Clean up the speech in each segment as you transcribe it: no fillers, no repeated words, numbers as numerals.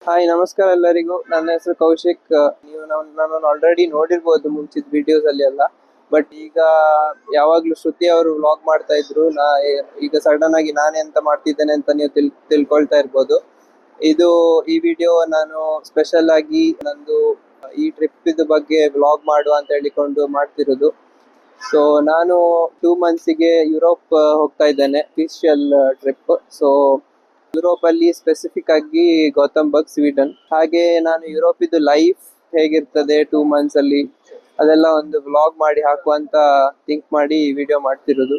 Hi, ನಮಸ್ಕಾರ ಎಲ್ಲರಿಗೂ. ನನ್ನ ಹೆಸರು ಕೌಶಿಕ್. ನೀವು ನನ್ನನ್ನು ಆಲ್ರೆಡಿ ನೋಡಿರ್ಬೋದು ಮುಂಚಿನ ವಿಡಿಯೋಸ್ ಅಲ್ಲಿ ಎಲ್ಲ. ಬಟ್ ಈಗ ಯಾವಾಗ್ಲೂ ಶ್ರುತಿ ಅವರು ವ್ಲಾಗ್ ಮಾಡ್ತಾ ಇದ್ರು. ಈಗ ಸಡನ್ ಆಗಿ ನಾನೇ ಎಂತ ಮಾಡ್ತಿದ್ದೇನೆ ಅಂತ ನೀವು ತಿಳ್ಕೊಳ್ತಾ ಇರ್ಬೋದು. ಈ ವಿಡಿಯೋ ನಾನು ಸ್ಪೆಷಲ್ ಆಗಿ ನಂದು ಈ ಟ್ರಿಪ್ ಬಗ್ಗೆ ವ್ಲಾಗ್ ಮಾಡುವ ಅಂತ ಹೇಳಿಕೊಂಡು ಮಾಡ್ತಿರೋದು. ಸೊ ನಾನು 2 ಮಂತ್ಸಿಗೆ ಯುರೋಪ್ ಹೋಗ್ತಾ ಇದ್ದೇನೆ, ಅಫಿಷಿಯಲ್ ಟ್ರಿಪ್. ಸೊ ಯುರೋಪ್ ಅಲ್ಲಿ ಸ್ಪೆಸಿಫಿಕ್ ಆಗಿ ಗೋಥಂಬರ್ಗ್, ಸ್ವೀಡನ್. ಹಾಗೆ ನಾನು ಯುರೋಪ್ ಇದು ಲೈಫ್ ಹೇಗಿರ್ತದೆ 2 ಮಂತ್ಸ್ ಅಲ್ಲಿ, ಅದೆಲ್ಲ ಒಂದು ವ್ಲಾಗ್ ಮಾಡಿ ಹಾಕುವ ಅಂತ ಥಿಂಕ್ ಮಾಡಿ ಈ ವಿಡಿಯೋ ಮಾಡ್ತಿರೋದು.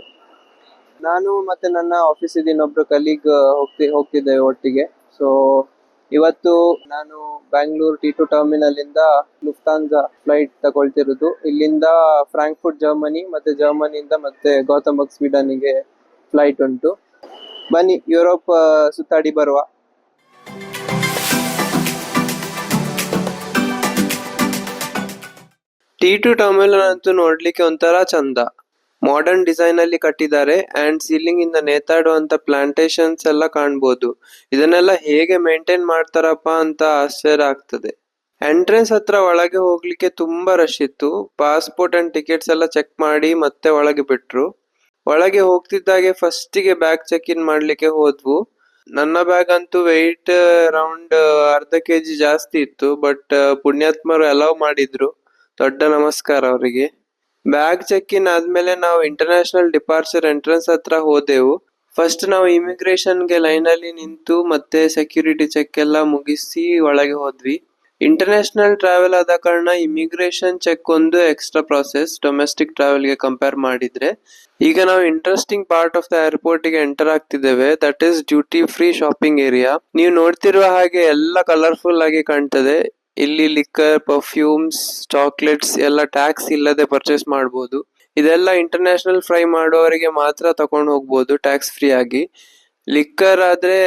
ನಾನು ಮತ್ತೆ ನನ್ನ ಆಫೀಸಿದ ಇನ್ನೊಬ್ರು ಕಲೀಗ್ ಹೋಗ್ತಿದ್ದೇವೆ ಒಟ್ಟಿಗೆ. ಸೊ ಇವತ್ತು ನಾನು ಬ್ಯಾಂಗ್ಳೂರ್ T2 ಟರ್ಮಿನಲ್ ಇಂದ ಲುಫ್ತಾನ್ಸಾ ಫ್ಲೈಟ್ ತಗೊಳ್ತಿರೋದು. ಇಲ್ಲಿಂದ ಫ್ರಾಂಕ್ಫರ್ಟ್ ಜರ್ಮನಿ, ಮತ್ತೆ ಜರ್ಮನಿಯಿಂದ ಮತ್ತೆ ಗೋಥಂಬರ್ಗ್ ಸ್ವೀಡನ್ಗೆ ಫ್ಲೈಟ್ ಉಂಟು. ಬನ್ನಿ ಯುರೋಪ್ ಸುತ್ತಾಡಿ ಬರುವ. T2 ಟರ್ಮಿನಲ್ ಅಂತೂ ನೋಡ್ಲಿಕ್ಕೆ ಒಂಥರ ಚಂದ. ಮಾಡರ್ನ್ ಡಿಸೈನ್ ಅಲ್ಲಿ ಕಟ್ಟಿದ್ದಾರೆ ಅಂಡ್ ಸೀಲಿಂಗ್ ಇಂದ ನೇತಾಡುವಂತ ಪ್ಲಾಂಟೇಶನ್ಸ್ ಎಲ್ಲ ಕಾಣ್ಬೋದು. ಇದನ್ನೆಲ್ಲ ಹೇಗೆ ಮೇಂಟೈನ್ ಮಾಡ್ತಾರಪ್ಪ ಅಂತ ಆಶ್ಚರ್ಯ ಆಗ್ತದೆ. ಎಂಟ್ರೆನ್ಸ್ ಹತ್ರ ಒಳಗೆ ಹೋಗ್ಲಿಕ್ಕೆ ತುಂಬಾ ರಶ್ ಇತ್ತು. ಪಾಸ್ಪೋರ್ಟ್ ಅಂಡ್ ಟಿಕೆಟ್ಸ್ ಎಲ್ಲ ಚೆಕ್ ಮಾಡಿ ಮತ್ತೆ ಒಳಗೆ ಬಿಟ್ರು. ಒಳಗೆ ಹೋಗ್ತಿದ್ದಾಗೆ ಫಸ್ಟಿಗೆ ಬ್ಯಾಗ್ ಚೆಕ್ ಇನ್ ಮಾಡ್ಲಿಕ್ಕೆ ಹೋದ್ವು. ನನ್ನ ಬ್ಯಾಗ್ ಅಂತೂ ವೆಯ್ಟ್ ಅರೌಂಡ್ ಅರ್ಧ ಕೆಜಿ ಜಾಸ್ತಿ ಇತ್ತು. ಬಟ್ ಪುಣ್ಯಾತ್ಮರು ಅಲೌ ಮಾಡಿದ್ರು. ದೊಡ್ಡ ನಮಸ್ಕಾರ ಅವರಿಗೆ. ಬ್ಯಾಗ್ ಚೆಕ್ ಇನ್ ಆದ್ಮೇಲೆ ನಾವು ಇಂಟರ್ನ್ಯಾಷನಲ್ ಡಿಪಾರ್ಚರ್ ಎಂಟ್ರೆನ್ಸ್ ಹತ್ರ ಹೋದೆವು. ಫಸ್ಟ್ ನಾವು ಇಮಿಗ್ರೇಷನ್ಗೆ ಲೈನ್ ಅಲ್ಲಿ ನಿಂತು ಮತ್ತೆ ಸೆಕ್ಯೂರಿಟಿ ಚೆಕ್ ಎಲ್ಲ ಮುಗಿಸಿ ಒಳಗೆ ಹೋದ್ವಿ. ಇಂಟರ್ನ್ಯಾಷನಲ್ ಟ್ರಾವೆಲ್ ಆದ ಕಾರಣ ಇಮಿಗ್ರೇಷನ್ ಚೆಕ್ ಒಂದು ಎಕ್ಸ್ಟ್ರಾ ಪ್ರಾಸೆಸ್ ಡೊಮೆಸ್ಟಿಕ್ ಟ್ರಾವೆಲ್ ಗೆ ಕಂಪೇರ್ ಮಾಡಿದ್ರೆ. ಈಗ ನಾವು interesting part of the airport ಗೆ ಎಂಟರ್ ಆಗ್ತಿದ್ದೇವೆ. That is duty free shopping area. ನೀವು ನೋಡ್ತಿರುವ ಹಾಗೆ ಎಲ್ಲ ಕಲರ್ಫುಲ್ ಆಗಿ ಕಾಣ್ತದೆ. ಇಲ್ಲಿ ಲಿಕ್ಕರ್, ಪರ್ಫ್ಯೂಮ್ಸ್, ಚಾಕ್ಲೇಟ್ಸ್ ಎಲ್ಲ ಟ್ಯಾಕ್ಸ್ ಇಲ್ಲದೆ ಪರ್ಚೇಸ್ ಮಾಡಬಹುದು. ಇದೆಲ್ಲ ಇಂಟರ್ನ್ಯಾಷನಲ್ ಫ್ರೈ ಮಾಡುವವರಿಗೆ ಮಾತ್ರ ತಕೊಂಡು ಹೋಗ್ಬೋದು ಟ್ಯಾಕ್ಸ್ ಫ್ರೀ ಆಗಿ. ಲಿಕ್ಕರ್ ಆದ್ರೆ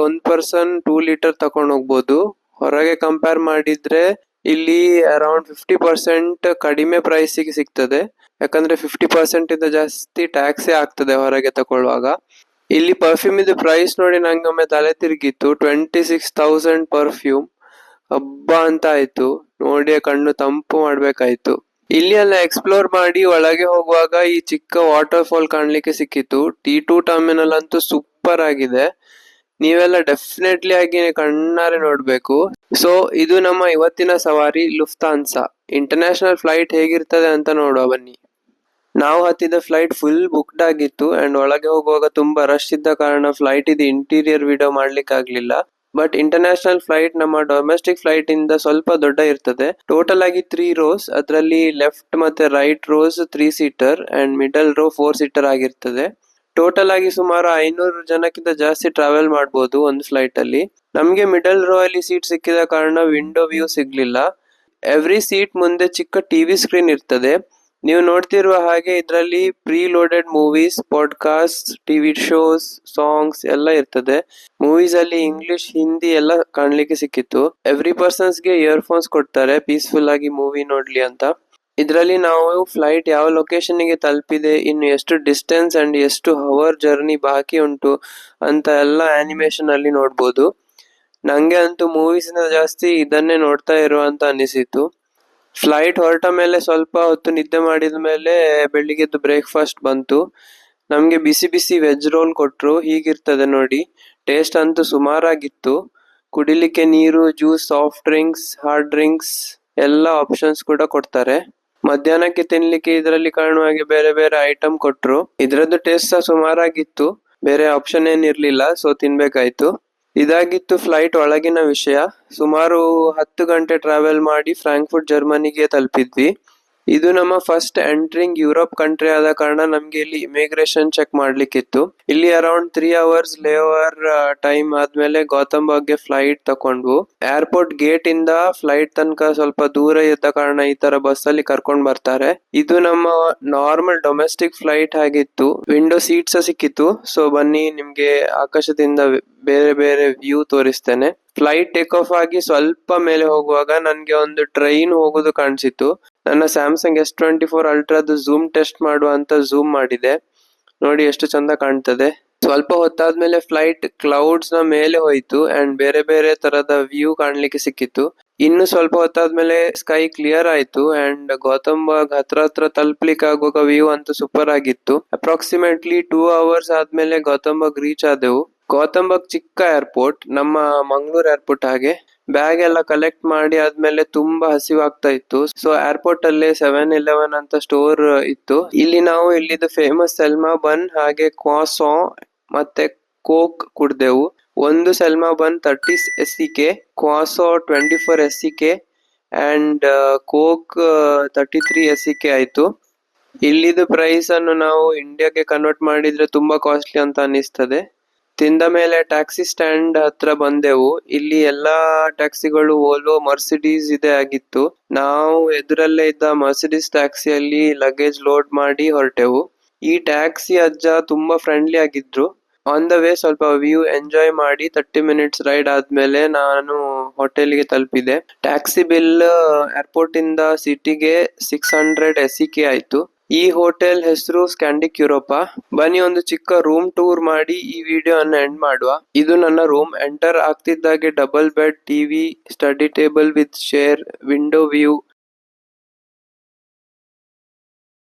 1 ಪರ್ಸನ್ 2 ಲೀಟರ್ ತಕೊಂಡು ಹೋಗ್ಬೋದು. ಹೊರಗೆ ಕಂಪೇರ್ ಮಾಡಿದ್ರೆ ಇಲ್ಲಿ ಅರೌಂಡ್ 50% ಕಡಿಮೆ ಪ್ರೈಸಿಗೆ ಸಿಗ್ತದೆ. ಯಾಕಂದ್ರೆ 50% ಇಂದ ಜಾಸ್ತಿ ಟ್ಯಾಕ್ಸೇ ಆಗ್ತದೆ ಹೊರಗೆ ತಗೊಳ್ಳುವಾಗ. ಇಲ್ಲಿ ಪರ್ಫ್ಯೂಮ್ ಇದು ಪ್ರೈಸ್ ನೋಡಿ ನಂಗೆ ಒಮ್ಮೆ ತಲೆ ತಿರುಗಿತ್ತು. 26,000 ಪರ್ಫ್ಯೂಮ್. ಹಬ್ಬ ಅಂತ ಆಯ್ತು. ನೋಡಿ ಕಣ್ಣು ತಂಪು ಮಾಡ್ಬೇಕಾಯ್ತು. ಇಲ್ಲಿ ಎಲ್ಲ ಎಕ್ಸ್ಪ್ಲೋರ್ ಮಾಡಿ ಒಳಗೆ ಹೋಗುವಾಗ ಈ ಚಿಕ್ಕ ವಾಟರ್ ಫಾಲ್ ಕಾಣ್ಲಿಕ್ಕೆ ಸಿಕ್ಕಿತ್ತು. T2 ಟರ್ಮಿನಲ್ ಅಂತೂ ಸೂಪರ್ ಆಗಿದೆ. ನೀವೆಲ್ಲ ಡೆಫಿನೆಟ್ಲಿ ಆಗಿ ಕಣ್ಣಾರೆ ನೋಡ್ಬೇಕು. ಸೊ ಇದು ನಮ್ಮ ಇವತ್ತಿನ ಸವಾರಿ ಲುಫ್ತಾನ್ಸಾ. ಇಂಟರ್ನ್ಯಾಷನಲ್ ಫ್ಲೈಟ್ ಹೇಗಿರ್ತದೆ ಅಂತ ನೋಡುವ ಬನ್ನಿ. ನಾವು ಹತ್ತಿದ ಫ್ಲೈಟ್ ಫುಲ್ ಬುಕ್ಡ್ ಆಗಿತ್ತು ಅಂಡ್ ಒಳಗೆ ಹೋಗುವಾಗ ತುಂಬಾ ರಶ್ ಇದ್ದ ಕಾರಣ ಫ್ಲೈಟ್ ಇದು ಇಂಟೀರಿಯರ್ ವಿಡಿಯೋ ಮಾಡ್ಲಿಕ್ಕೆ ಆಗ್ಲಿಲ್ಲ. ಬಟ್ ಇಂಟರ್ನ್ಯಾಷನಲ್ ಫ್ಲೈಟ್ ನಮ್ಮ ಡೊಮೆಸ್ಟಿಕ್ ಫ್ಲೈಟ್ ಇಂದ ಸ್ವಲ್ಪ ದೊಡ್ಡ ಇರ್ತದೆ. ಟೋಟಲ್ ಆಗಿ 3 ರೋಸ್, ಅದರಲ್ಲಿ ಲೆಫ್ಟ್ ಮತ್ತೆ right rows 3 seater and middle row 4 seater ಆಗಿರ್ತದೆ. ಟೋಟಲ್ ಆಗಿ ಸುಮಾರು 500 ಜನಕ್ಕಿಂತ ಜಾಸ್ತಿ ಟ್ರಾವೆಲ್ ಮಾಡಬಹುದು ಒಂದು ಫ್ಲೈಟ್ ಅಲ್ಲಿ. ನಮ್ಗೆ ಮಿಡಲ್ ರೋ ಅಲ್ಲಿ ಸೀಟ್ ಸಿಕ್ಕಿದ ಕಾರಣ ವಿಂಡೋ ವ್ಯೂ ಸಿಗ್ಲಿಲ್ಲ. ಎವ್ರಿ ಸೀಟ್ ಮುಂದೆ ಚಿಕ್ಕ ಟಿವಿ ಸ್ಕ್ರೀನ್ ಇರ್ತದೆ. ನೀವು ನೋಡ್ತಿರುವ ಹಾಗೆ ಇದರಲ್ಲಿ preloaded movies, podcast, TV shows, songs ಎಲ್ಲ ಇರ್ತದೆ. ಮೂವೀಸ್ ಅಲ್ಲಿ ಇಂಗ್ಲಿಷ್, ಹಿಂದಿ ಎಲ್ಲ ಕಾಣ್ಲಿಕ್ಕೆ ಸಿಕ್ಕಿತ್ತು. ಎವ್ರಿ ಪರ್ಸನ್ಸ್ಗೆ ಇಯರ್ಫೋನ್ಸ್ ಕೊಡ್ತಾರೆ ಪೀಸ್ಫುಲ್ ಆಗಿ ಮೂವಿ ನೋಡ್ಲಿ ಅಂತ. ಇದರಲ್ಲಿ ನಾವು ಫ್ಲೈಟ್ ಯಾವ ಲೊಕೇಶನ್ ಗೆ ತಲುಪಿದೆ, ಇನ್ನು ಎಷ್ಟು ಡಿಸ್ಟೆನ್ಸ್ ಅಂಡ್ ಎಷ್ಟು ಅವರ್ ಜರ್ನಿ ಬಾಕಿ ಉಂಟು ಅಂತ ಎಲ್ಲ ಆನಿಮೇಷನ್ ಅಲ್ಲಿ ನೋಡ್ಬೋದು. ನಂಗೆ ಅಂತೂ ಮೂವೀಸ್ ಜಾಸ್ತಿ ಇದನ್ನೇ ನೋಡ್ತಾ ಇರುವಂತ ಅನಿಸಿತು. ಫ್ಲೈಟ್ ಹೊರಟ ಮೇಲೆ ಸ್ವಲ್ಪ ಹೊತ್ತು ನಿದ್ದೆ ಮಾಡಿದ ಮೇಲೆ ಬೆಳಿಗ್ಗೆದ್ದು ಬ್ರೇಕ್ಫಾಸ್ಟ್ ಬಂತು. ನಮ್ಗೆ ಬಿಸಿ ಬಿಸಿ ವೆಜ್ ರೋಲ್ ಕೊಟ್ರು. ಹೀಗಿರ್ತದೆ ನೋಡಿ. ಟೇಸ್ಟ್ ಅಂತೂ ಸುಮಾರಾಗಿತ್ತು. ಕುಡಿಲಿಕ್ಕೆ ನೀರು, juice, soft drinks, hard drinks ಎಲ್ಲ ಆಪ್ಷನ್ಸ್ ಕೂಡ ಕೊಡ್ತಾರೆ. ಮಧ್ಯಾಹ್ನಕ್ಕೆ ತಿನ್ಲಿಕ್ಕೆ ಇದರಲ್ಲಿ ಕಾಣುವ ಹಾಗೆ ಬೇರೆ ಬೇರೆ ಐಟಮ್ ಕೊಟ್ರು. ಇದ್ರದ್ದು ಟೇಸ್ಟ್ ಸಹ ಸುಮಾರಾಗಿತ್ತು. ಬೇರೆ ಆಪ್ಷನ್ ಏನಿರ್ಲಿಲ್ಲ, ಸೊ ತಿನ್ಬೇಕಾಯ್ತು. ಇದಾಗಿತ್ತು ಫ್ಲೈಟ್ ಒಳಗಿನ ವಿಷಯ. ಸುಮಾರು 10 ಗಂಟೆ ಟ್ರಾವೆಲ್ ಮಾಡಿ ಫ್ರಾಂಕ್ಫರ್ಟ್ ಜರ್ಮನಿಗೆ ತಲುಪಿದ್ವಿ. ಇದು ನಮ್ಮ ಫಸ್ಟ್ ಎಂಟ್ರಿಂಗ್ ಯುರೋಪ್ ಕಂಟ್ರಿ ಆದ ಕಾರಣ ನಮ್ಗೆ ಇಲ್ಲಿ ಇಮಿಗ್ರೇಷನ್ ಚೆಕ್ ಮಾಡ್ಲಿಕ್ಕಿತ್ತು. ಇಲ್ಲಿ ಅರೌಂಡ್ 3 ಅವರ್ಸ್ ಲೇ ಓವರ್ ಟೈಮ್ ಆದ್ಮೇಲೆ ಗೋಥಂಬರ್ಗ್ಗೆ ಫ್ಲೈಟ್ ತಕೊಂಡ್ವು. ಏರ್ಪೋರ್ಟ್ ಗೇಟ್ ಇಂದ ಫ್ಲೈಟ್ ತನಕ ಸ್ವಲ್ಪ ದೂರ ಇದ್ದ ಕಾರಣ ಈ ತರ ಬಸ್ ಅಲ್ಲಿ ಕರ್ಕೊಂಡ್ ಬರ್ತಾರೆ. ಇದು ನಮ್ಮ ನಾರ್ಮಲ್ ಡೊಮೆಸ್ಟಿಕ್ ಫ್ಲೈಟ್ ಆಗಿತ್ತು. ವಿಂಡೋ ಸೀಟ್ಸ್ ಸಿಕ್ಕಿತ್ತು. ಸೊ ಬನ್ನಿ ನಿಮ್ಗೆ ಆಕಾಶದಿಂದ ಬೇರೆ ಬೇರೆ ವ್ಯೂ ತೋರಿಸ್ತೇನೆ. ಫ್ಲೈಟ್ ಟೇಕ್ ಆಫ್ ಆಗಿ ಸ್ವಲ್ಪ ಮೇಲೆ ಹೋಗುವಾಗ ನನ್ಗೆ ಒಂದು ಟ್ರೈನ್ ಹೋಗೋದು ಕಾಣಿಸಿತು. ನನ್ನ ಸ್ಯಾಮ್ಸಂಗ್ S24 ಅಲ್ಟ್ರಾದು ಝೂಮ್ ಟೆಸ್ಟ್ ಮಾಡುವ ಅಂತ ಝೂಮ್ ಮಾಡಿದೆ. ನೋಡಿ ಎಷ್ಟು ಚಂದ ಕಾಣ್ತದೆ. ಸ್ವಲ್ಪ ಹೊತ್ತಾದ್ಮೇಲೆ ಫ್ಲೈಟ್ ಕ್ಲೌಡ್ಸ್ ನ ಮೇಲೆ ಹೋಯ್ತು ಅಂಡ್ ಬೇರೆ ಬೇರೆ ತರದ ವ್ಯೂ ಕಾಣ್ಲಿಕ್ಕೆ ಸಿಕ್ಕಿತ್ತು. ಇನ್ನು ಸ್ವಲ್ಪ ಹೊತ್ತಾದ್ಮೇಲೆ ಸ್ಕೈ ಕ್ಲಿಯರ್ ಆಯ್ತು ಅಂಡ್ ಗೌತಮ್ಬರ್ಗ್ ಹತ್ರ ತಲುಪ್ಲಿಕ್ಕೆ ಆಗುವಾಗ ವ್ಯೂ ಅಂತೂ ಸೂಪರ್ ಆಗಿತ್ತು. ಅಪ್ರಾಕ್ಸಿಮೇಟ್ಲಿ 2 hours ಆದ್ಮೇಲೆ ಗೌತಮ್ಬರ್ಗ್ ರೀಚ್ ಆದೆವು. ಗೌತಮ್ಬರ್ಗ್ ಚಿಕ್ಕ ಏರ್ಪೋರ್ಟ್, ನಮ್ಮ ಮಂಗಳೂರು ಏರ್ಪೋರ್ಟ್ ಹಾಗೆ. ಬ್ಯಾಗ್ ಎಲ್ಲ ಕಲೆಕ್ಟ್ ಮಾಡಿ ಆದ್ಮೇಲೆ ತುಂಬಾ ಹಸಿವಾಗ್ತಾ ಇತ್ತು. ಸೊ ಏರ್ಪೋರ್ಟ್ ಅಲ್ಲಿ 7-Eleven ಅಂತ ಸ್ಟೋರ್ ಇತ್ತು. ಇಲ್ಲಿ ನಾವು ಇಲ್ಲಿದು ಫೇಮಸ್ ಸೆಲ್ಮಾ ಬನ್ ಹಾಗೆ ಕ್ವಾಸಾ ಮತ್ತೆ ಕೋಕ್ ಕುಡ್ದೆವು. ಒಂದು ಸೆಲ್ಮಾ ಬನ್ 30 SEK, ಕ್ವಾಸೋ 24 SEK and coke 33 SEK ಆಯ್ತು. ಇಲ್ಲಿದು ಪ್ರೈಸ್ ಅನ್ನು ನಾವು ಇಂಡಿಯಾಗೆ ಕನ್ವರ್ಟ್ ಮಾಡಿದ್ರೆ ತುಂಬಾ ಕಾಸ್ಟ್ಲಿ ಅಂತ ಅನಿಸ್ತದೆ. ತಿಂದ ಮೇಲೆ ಟ್ಯಾಕ್ಸಿ ಸ್ಟ್ಯಾಂಡ್ ಹತ್ರ ಬಂದೆವು. ಇಲ್ಲಿ ಎಲ್ಲಾ ಟ್ಯಾಕ್ಸಿಗಳು ವೋಲ್ವೋ ಮರ್ಸಿಡೀಸ್ ಇದೆ ಆಗಿತ್ತು. ನಾವು ಎದುರಲ್ಲೇ ಇದ್ದ ಮರ್ಸಿಡೀಸ್ ಟ್ಯಾಕ್ಸಿಯಲ್ಲಿ ಲಗೇಜ್ ಲೋಡ್ ಮಾಡಿ ಹೊರಟೆವು. ಈ ಟ್ಯಾಕ್ಸಿ ಅಜ್ಜ ತುಂಬಾ ಫ್ರೆಂಡ್ಲಿ ಆಗಿದ್ರು. ಆನ್ ದ ವೇ ಸ್ವಲ್ಪ ವ್ಯೂ ಎಂಜಾಯ್ ಮಾಡಿ 30 minutes ರೈಡ್ ಆದ್ಮೇಲೆ ನಾನು ಹೋಟೆಲ್ಗೆ ತಲುಪಿದೆ. ಟ್ಯಾಕ್ಸಿ ಬಿಲ್ ಏರ್ಪೋರ್ಟ್ ಇಂದ ಸಿಟಿಗೆ 600 SEK ಆಯ್ತು. ಈ ಹೋಟೆಲ್ ಹೆಸರು ಸ್ಕ್ಯಾಂಡಿಕ್ ಯುರೋಪಾ. ಬನ್ನಿ ಒಂದು ಚಿಕ್ಕ ರೂಮ್ ಟೂರ್ ಮಾಡಿ ಈ ವಿಡಿಯೋ ಅನ್ನು ಎಂಡ್ ಮಾಡುವ. ಇದು ನನ್ನ ರೂಮ್. ಎಂಟರ್ ಆಗ್ತಿದ್ದಾಗೆ double bed, TV, study table with chair, window view,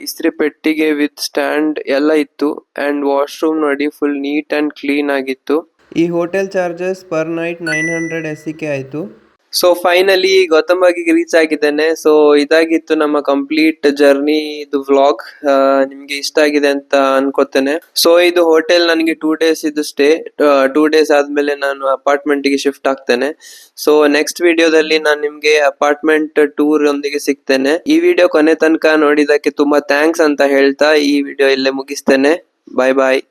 ಇಸ್ತ್ರಿ ಪೆಟ್ಟಿಗೆ ವಿತ್ ಸ್ಟ್ಯಾಂಡ್ ಎಲ್ಲ ಇತ್ತು ಅಂಡ್ ವಾಶ್ರೂಮ್ ನೋಡಿ ಫುಲ್ ನೀಟ್ ಅಂಡ್ ಕ್ಲೀನ್ ಆಗಿತ್ತು. ಈ hotel charges per night 900 SEK ಆಯ್ತು. ಸೊ ಫೈನಲಿ ಗೌತಮ್ಬರ್ಗಿಗೆ ರೀಚ್ ಆಗಿದ್ದೇನೆ. ಸೊ ಇದಾಗಿತ್ತು ನಮ್ಮ ಕಂಪ್ಲೀಟ್ ಜರ್ನಿ ಇದು ವ್ಲಾಗ್. ನಿಮ್ಗೆ ಇಷ್ಟ ಆಗಿದೆ ಅಂತ ಅನ್ಕೋತೇನೆ. ಸೊ ಇದು ಹೋಟೆಲ್ ನನಗೆ 2 days ಇದು ಸ್ಟೇ. 2 days ಆದ್ಮೇಲೆ ನಾನು ಅಪಾರ್ಟ್ಮೆಂಟ್ ಗೆ ಶಿಫ್ಟ್ ಆಗ್ತೇನೆ. ಸೊ ನೆಕ್ಸ್ಟ್ ವಿಡಿಯೋದಲ್ಲಿ ನಾನು ನಿಮ್ಗೆ ಅಪಾರ್ಟ್ಮೆಂಟ್ ಟೂರ್ ಒಂದಿಗೆ ಸಿಗ್ತೇನೆ. ಈ ವಿಡಿಯೋ ಕೊನೆ ತನಕ ನೋಡಿದಕ್ಕೆ ತುಂಬಾ ಥ್ಯಾಂಕ್ಸ್ ಅಂತ ಹೇಳ್ತಾ ಈ ವಿಡಿಯೋ ಇಲ್ಲೇ ಮುಗಿಸ್ತೇನೆ. ಬಾಯ್ ಬಾಯ್.